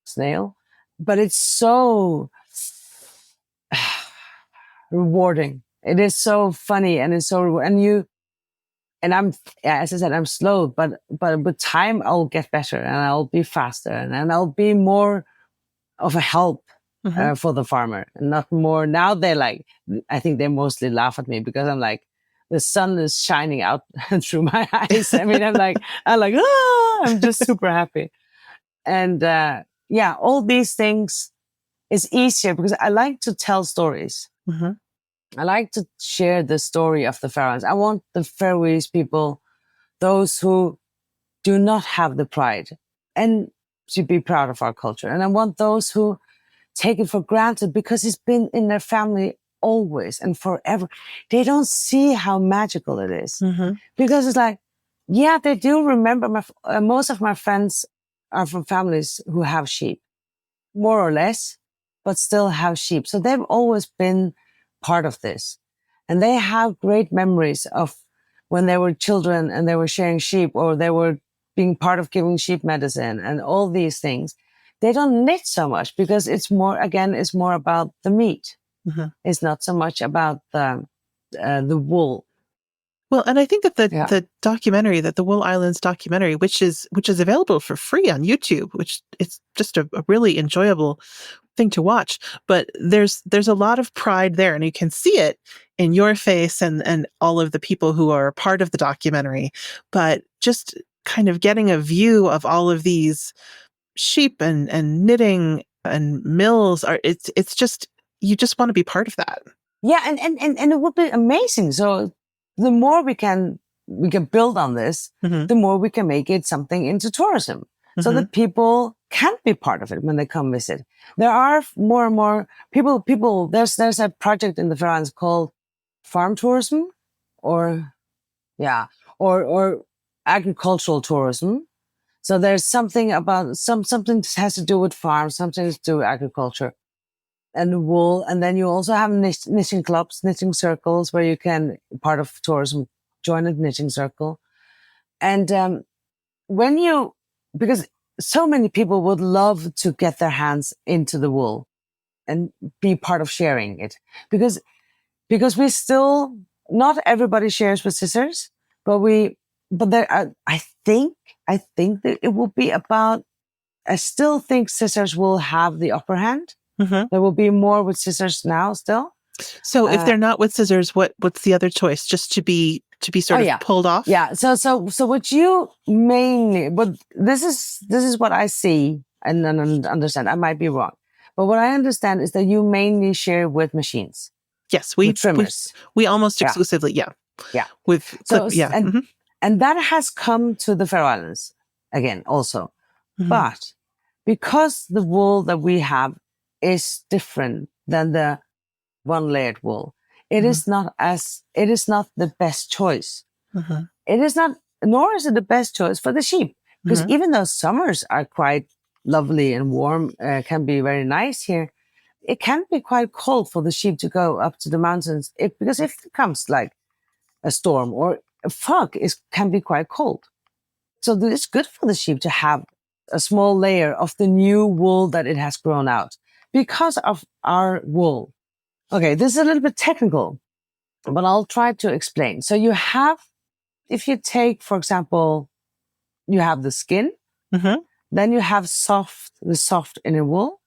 snail, but it's so rewarding. It is so funny and it's so rewarding. And I'm, as I said, I'm slow, but with time I'll get better and I'll be faster and I'll be more of a help for the farmer and not more. Now they're like, I think they mostly laugh at me because I'm like, the sun is shining out through my eyes. I mean, I'm like, I'm just super happy. And, all these things is easier because I like to tell stories. I like to share the story of the Faroe Islands. I want the Faroese people, those who do not have the pride and to be proud of our culture. And I want those who take it for granted because it's been in their family always and forever. They don't see how magical it is because it's like, they do remember. Most of my friends are from families who have sheep, more or less, but still have sheep. So they've always been part of this. And they have great memories of when they were children and they were sharing sheep or they were being part of giving sheep medicine and all these things. They don't knit so much because it's more about the meat. It's not so much about the wool. Well, and I think that the documentary, that the Wool Islands documentary, which is available for free on YouTube, which it's just a really enjoyable thing to watch. But there's a lot of pride there, and you can see it in your face and all of the people who are part of the documentary. But just kind of getting a view of all of these sheep and knitting and mills it's just, you just want to be part of that. Yeah, and it would be amazing. So the more we can build on this, the more we can make it something into tourism. So that people can be part of it when they come visit. There are more and more people, there's a project in the Faroe Islands called farm tourism or agricultural tourism. So there's something about something that has to do with farms, something to do with agriculture and wool. And then you also have knitting clubs, knitting circles where you can, part of tourism, join a knitting circle. And because so many people would love to get their hands into the wool and be part of sharing it, because we still, not everybody shares with scissors, but there are, I think that it will be about, I still think scissors will have the upper hand. Mm-hmm. There will be more with scissors now still. So if they're not with scissors, what's the other choice? Just to be sort of pulled off? Yeah. So what you mainly, but this is what I see and understand. I might be wrong, but what I understand is that you mainly share with machines. Yes, with trimmers. We almost exclusively, yeah. And that has come to the Faroe Islands again also. Mm-hmm. But because the wool that we have is different than the one-layered wool, it is not the best choice. Mm-hmm. It is not, nor is it the best choice for the sheep. Because even though summers are quite lovely and warm, can be very nice here, it can be quite cold for the sheep to go up to the mountains because if it comes like a storm or a fog, can be quite cold. So it's good for the sheep to have a small layer of the new wool that it has grown out because of our wool. Okay, this is a little bit technical, but I'll try to explain. So you have, if you take, for example, you have the skin, then you have the soft inner wool,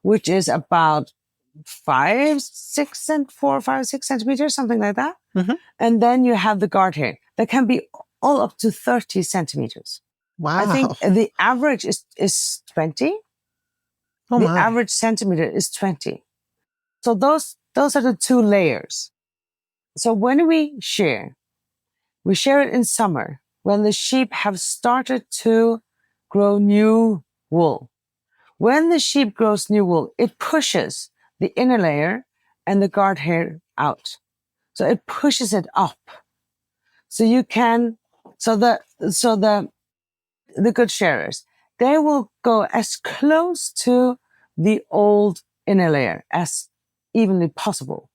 which is about 5, 6 centimeters, something like that. And then you have the guard hair that can be all up to 30 centimeters. Wow. I think the average is 20. Oh the my. average centimeter is 20. So those are the two layers. So when we share it in summer when the sheep have started to grow new wool. When the sheep grows new wool, it pushes the inner layer and the guard hair out. So it pushes it up. So you can, so the good sharers, they will go as close to the old inner layer as evenly possible.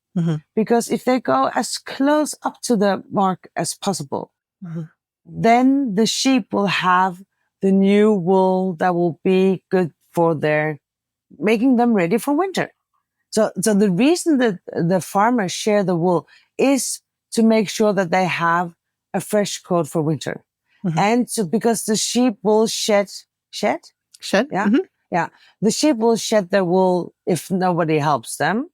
Because if they go as close up to the mark as possible, then the sheep will have the new wool that will be good for making them ready for winter. So the reason that the farmers share the wool is to make sure that they have a fresh coat for winter. And because the sheep will shed? Yeah. Yeah. The sheep will shed their wool if nobody helps them.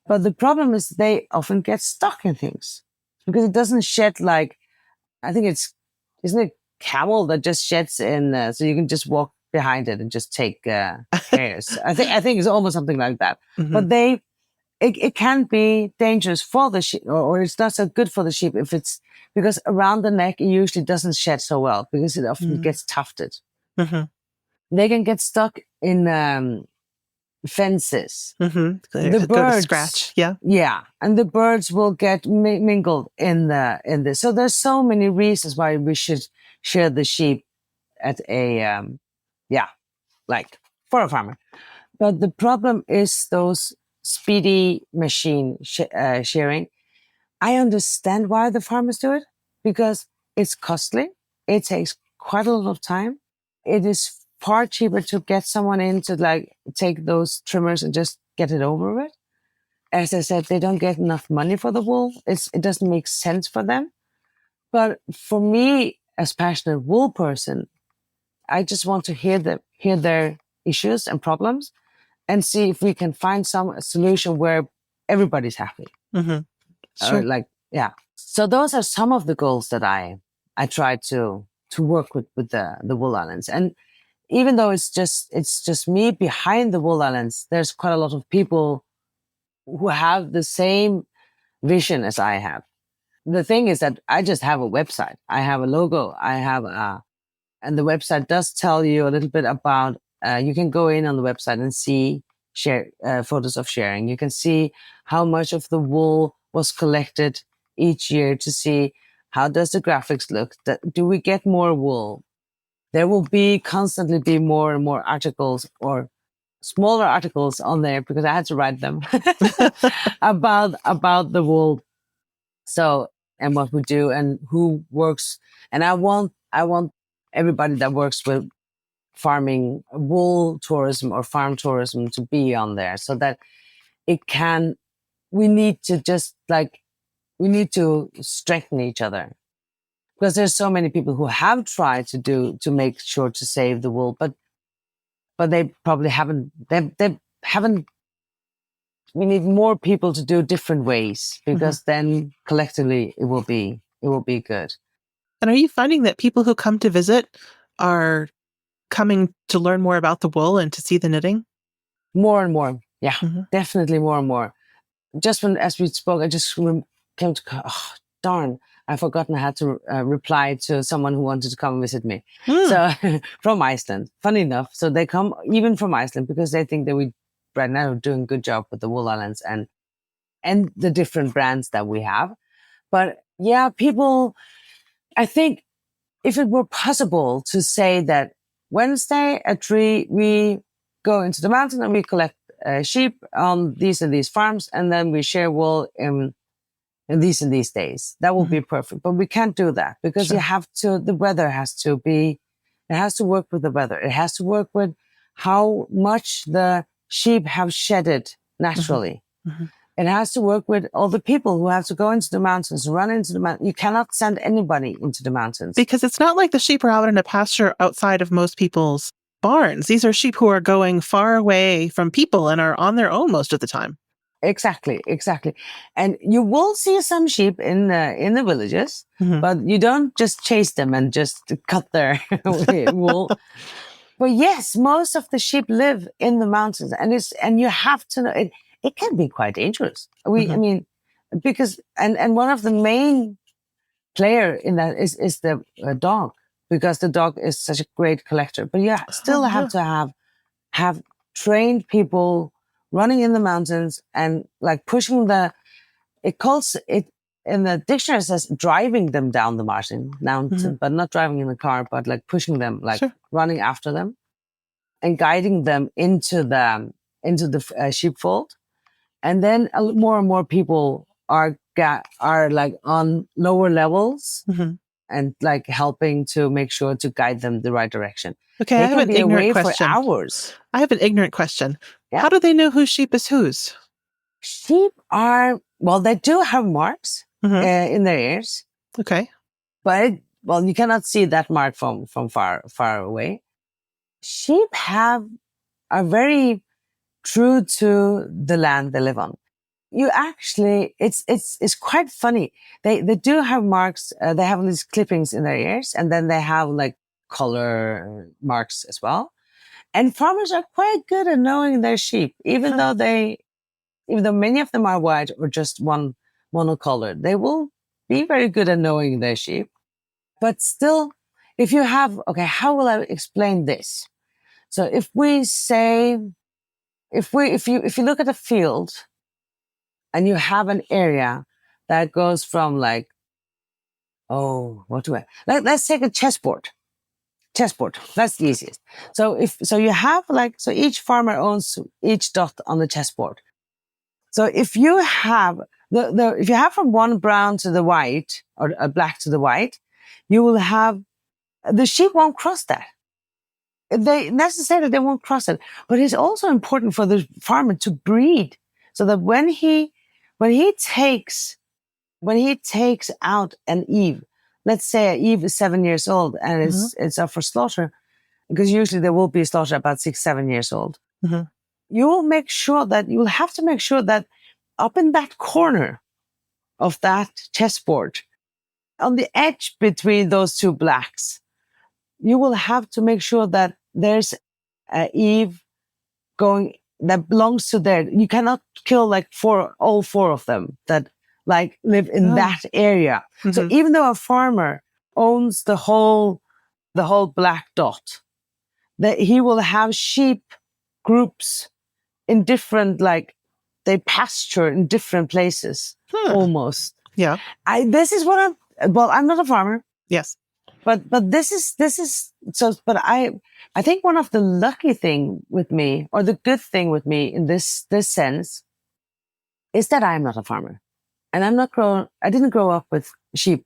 But the problem is they often get stuck in things because it doesn't shed like, I think isn't it camel that just sheds in, so you can just walk behind it and just take hairs. I think it's almost something like that. But it can be dangerous for the sheep, or it's not so good for the sheep because around the neck it usually doesn't shed so well because it often gets tufted. They can get stuck in fences. The birds scratch. Yeah, and the birds will get mingled in this. So there's so many reasons why we should share the sheep at a like for a farmer. But the problem is those speedy machine shearing. I understand why the farmers do it because it's costly. It takes quite a lot of time. It is far cheaper to get someone in to like take those trimmers and just get it over with. As I said, they don't get enough money for the wool. It doesn't make sense for them. But for me, as passionate wool person, I just want to hear their issues and problems and see if we can find some solution where everybody's happy. Sure. So those are some of the goals that I try to work with the Wool Islands. And even though it's just me behind the Wool Islands, there's quite a lot of people who have the same vision as I have. The thing is that I just have a website. I have a logo. And the website does tell you a little bit about you can go in on the website and see photos of sharing. You can see how much of the wool was collected each year to see how does the graphics look. Do we get more wool? There will constantly be more and more articles or smaller articles on there because I had to write them about the wool. So, and what we do and who works. And I want everybody that works with farming, wool tourism or farm tourism to be on there so that we need to strengthen each other. Because there's so many people who have tried to make sure to save the wool, but they probably haven't. They haven't. We need more people to do different ways because then collectively it will be good. And are you finding that people who come to visit are coming to learn more about the wool and to see the knitting? More and more, yeah, definitely more and more. Just as we spoke, I just came to, oh, darn, I've forgotten I had to reply to someone who wanted to come and visit me. So from Iceland, funny enough. So they come even from Iceland because they think that we right now are doing a good job with the wool islands and the different brands that we have. But yeah, people, I think if it were possible to say that Wednesday at 3, we go into the mountain and we collect sheep on these and these farms, and then we share wool in these and these days. That would be perfect. But we can't do that because the weather has to work with the weather. It has to work with how much the sheep have shedded naturally. It has to work with all the people who have to go into the mountains, run into the mountains. You cannot send anybody into the mountains. Because it's not like the sheep are out in a pasture outside of most people's barns. These are sheep who are going far away from people and are on their own most of the time. Exactly. And you will see some sheep in the villages, but you don't just chase them and just cut their wool. But yes, most of the sheep live in the mountains, and you have to know it can be quite dangerous. I mean, because and one of the main player in that is the dog, because the dog is such a great collector. But you still have to have trained people running in the mountains and like pushing it calls it in the dictionary, it says driving them down the mountain, but not driving in the car, but like pushing them, like running after them and guiding them into the sheepfold. And then more and more people are like on lower levels and like helping to make sure to guide them the right direction. Okay, I have an ignorant question. For hours. I have an ignorant question. Yeah. How do they know whose sheep is whose? Sheep they do have marks in their ears. Okay. But you cannot see that mark from far away. Sheep are very true to the land they live on. You actually, it's quite funny. They do have marks. They have these clippings in their ears, and then they have like color marks as well. And farmers are quite good at knowing their sheep, even though many of them are white or just one monocolored. They will be very good at knowing their sheep. But still, if you have, how will I explain this? So if you look at a field and you have an area that goes from like, let's take a chessboard. That's the easiest. So you have each farmer owns each dot on the chessboard. So if you have if you have from one brown to the white or a black to the white, you will have the sheep won't cross that. They won't cross it. But it's also important for the farmer to breed so that when he takes out an ewes, let's say an ewes is 7 years old and it's up for slaughter, because usually there will be slaughter about 6-7 years old. You will have to make sure that up in that corner of that chessboard, on the edge between those two blacks, you will have to make sure that there's a ewes going that belongs to there. You cannot kill all four of them that live in that area. So even though a farmer owns the whole black dot, that he will have sheep groups in different, like, they pasture in different places, almost. Yeah. This is what I'm not a farmer. Yes. But this is so. But I think one of the lucky thing with me, or the good thing with me in this sense, is that I'm not a farmer, and I didn't grow up with sheep,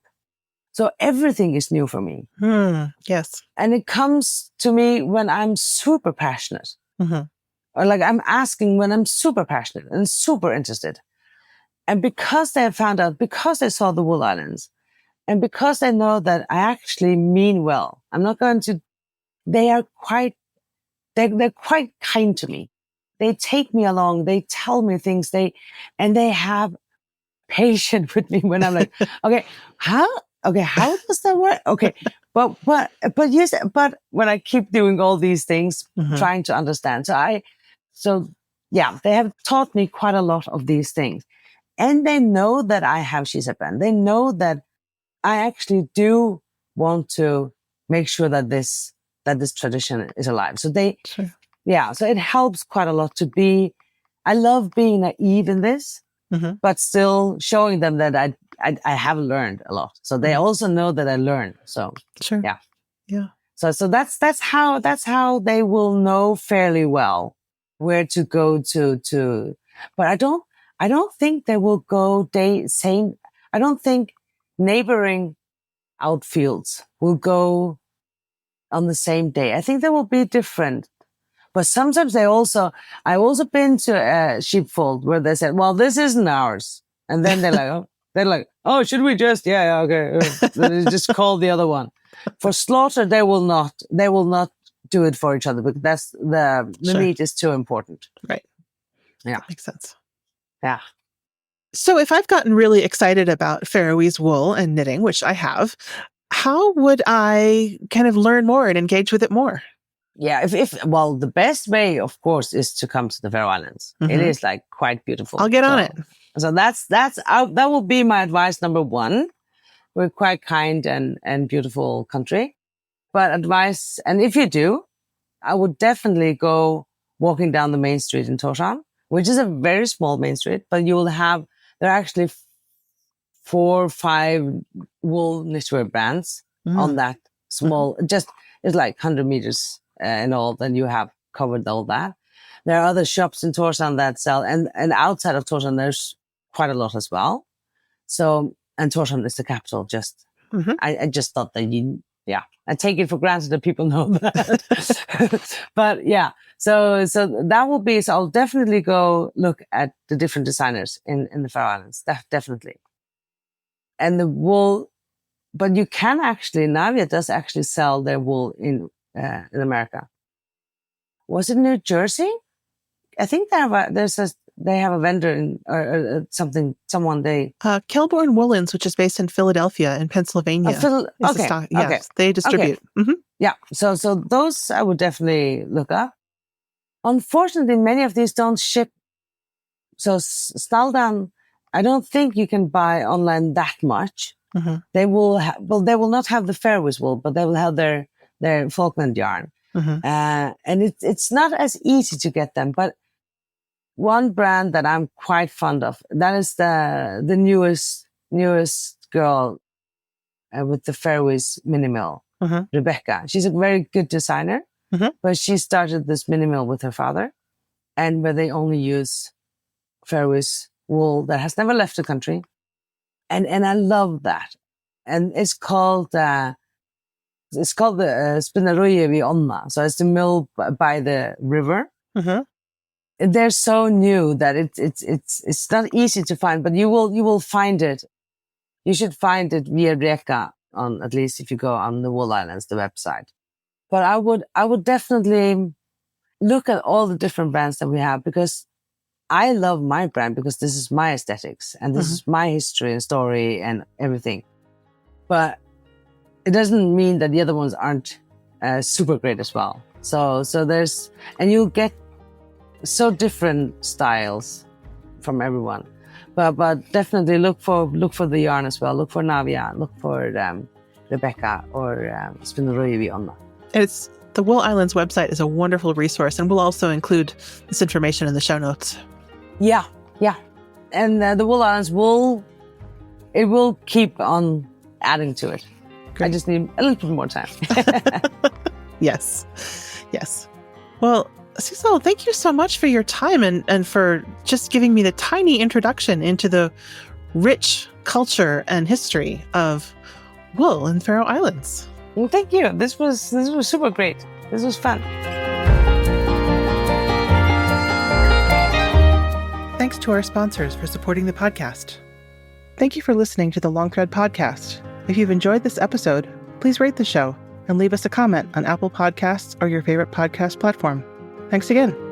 so everything is new for me. Yes. And it comes to me when I'm super passionate, or like I'm asking when I'm super passionate and super interested, and because they have found out, because they saw the wool islands. And because they know that I actually mean well, I'm not going to, they're quite kind to me. They take me along. They tell me things. They have patience with me when I'm like, okay, how does that work? Okay. But yes, but when I keep doing all these things, trying to understand. So they have taught me quite a lot of these things. And they know that I have Shisa Brand. They know that I actually do want to make sure that this tradition is alive. So so it helps quite a lot to be, I love being naive in this, but still showing them that I have learned a lot. So they also know that I learned. So yeah. So that's how they will know fairly well where to go to, but I don't think they will go I don't think neighboring outfields will go on the same day. I think they will be different. But sometimes I've also been to a sheepfold where they said, well, this isn't ours. And then they're like, oh, should we just, okay. They just call the other one. For slaughter, they will not do it for each other because that's the meat is too important. Right. Yeah. That makes sense. Yeah. So if I've gotten really excited about Faroese wool and knitting, which I have, how would I kind of learn more and engage with it more? Yeah, well, the best way, of course, is to come to the Faroe Islands. It is like quite beautiful. I'll get on it. So that will be my advice number one. We're quite kind and beautiful country. But advice, and if you do, I would definitely go walking down the main street in Tórshavn, which is a very small main street, but there are actually 4 or 5 wool knitwear brands on that small, it's like 100 meters in all, then you have covered all that. There are other shops in Tórshavn that sell, and outside of Tórshavn, there's quite a lot as well. So, and Tórshavn is the capital, I just thought that I take it for granted that people know that. But so that will be, so I'll definitely go look at the different designers in the Faroe Islands, definitely. And the wool, but you can actually, Navia does actually sell their wool in America. Was it New Jersey? I think they have a vendor or someone they... Kelborn Woolens, which is based in Philadelphia in Pennsylvania. Okay. They distribute. Okay. Yeah, so those I would definitely look up. Unfortunately, many of these don't ship. So Staldan, I don't think you can buy online that much. They will they will not have the Faroese wool, but they will have their Falkland yarn. And it's not as easy to get them, but one brand that I'm quite fond of, that is the newest girl with the Faroese mini mill, Rebecca. She's a very good designer, but she started this mini mill with her father, and where they only use Faroese wool that has never left the country. And I love that. And it's called the Spinneroie vi Onna. So it's the mill by the river. They're so new that it's not easy to find, but you will find it. You should find it via Reka, on, at least if you go on the Wool Islands, the website. But I would definitely look at all the different brands that we have, because I love my brand because this is my aesthetics and this is my history and story and everything. But it doesn't mean that the other ones aren't super great as well. So there's, and you'll get so different styles from everyone. But definitely look for the yarn as well. Look for Navia, look for Rebecca or Spinneroie vi Onna. It's the Wool Islands website is a wonderful resource, and we'll also include this information in the show notes. Yeah. And the Wool Islands will keep on adding to it. Great. I just need a little bit more time. Yes. Well, Sissal, thank you so much for your time and for just giving me the tiny introduction into the rich culture and history of wool in Faroe Islands. Well, thank you. This was super great. This was fun. Thanks to our sponsors for supporting the podcast. Thank you for listening to the Long Thread podcast. If you've enjoyed this episode, please rate the show and leave us a comment on Apple Podcasts or your favorite podcast platform. Thanks again.